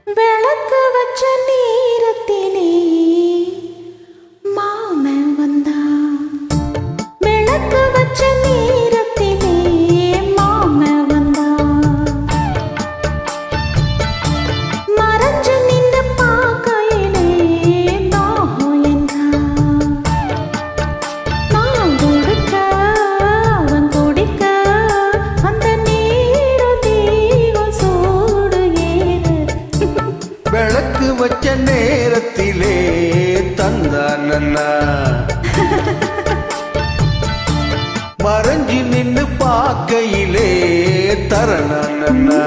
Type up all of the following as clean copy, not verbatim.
விளக்கு வச்ச நேரத்திலே மாமன் வந்தான். விளக்கு வச்ச நேரத்திலே மாமன் வந்தான். மறைஞ்சு நின்று பார்க்கையிலே தாகம் என்றான். நான் கொடுக்க அவன் குடிக்க அந்த நீரும் தீவும் சூடு ஏறு. விளக்கு வச்ச நேரத்திலே தந்தானண்ணா மறைஞ்சு நின்னு பார்க்கையிலே தரணண்ணா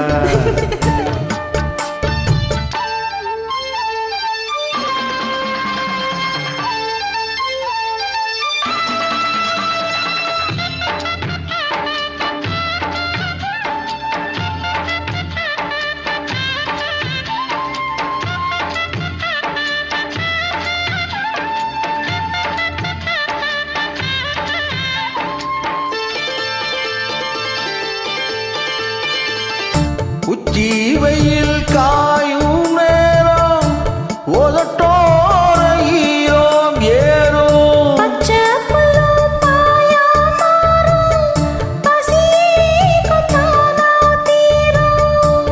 உச்சி வெயில் காயும் நேரம் ஒதட்டோர ஈரம் ஏறும். பச்சை புல்லும் பாயாம மாறும். பசி கொத்தானா தீரும்.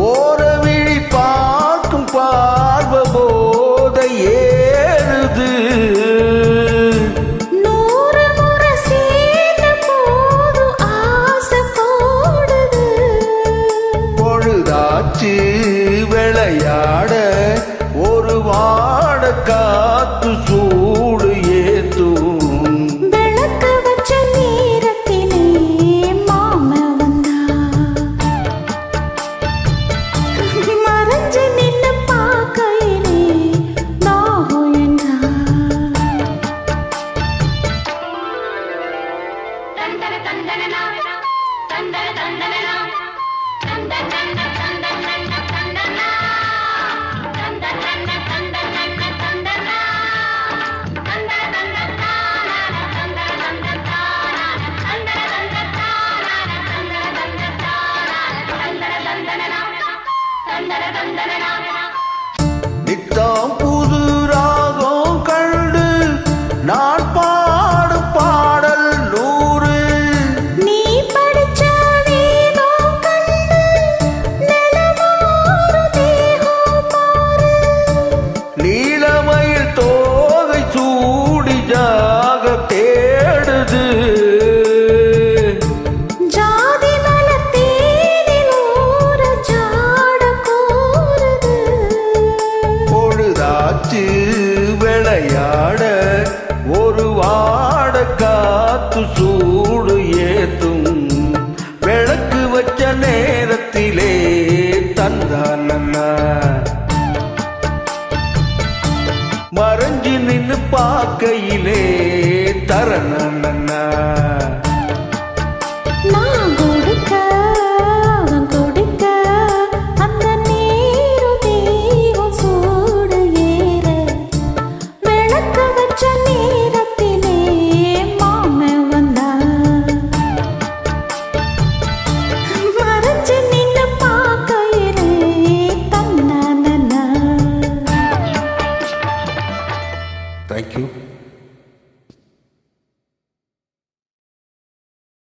ஓர விழி பார்க்கும் பார்வ போத ஏறுது. நூறு முறை சேர்ந்த போதும் ஆசை போடுது. பொழுதாச்சு விளையாட ஒரு வாட காத்து சூடு ஏத்தும். விளக்கு வச்ச நேரத்திலே மாமன் வந்தான். மறைஞ்சு நின்னு பார்க்கையிலே தாகம் என்றான். நித்தம் புது ராகம் கண்டு நான் பாடும் பாடல் நூறு. நீ படிச்ச வேதம் கண்டு நிலமாறு தேகம் பாரு. நீலமயில் தோகை சூடி ஜாக தேடுது. ஜாதி மலர் தேனில் ஊற ஜாட கோருது. பொழுதாச்சு விளையாட ஒரு வாட காத்து சூடு ஏத்தும். விளக்கு வச்ச நேரத்திலே தந்தானண்ணா மறைஞ்சு நின்னு பார்க்கையிலே தரணண்ணா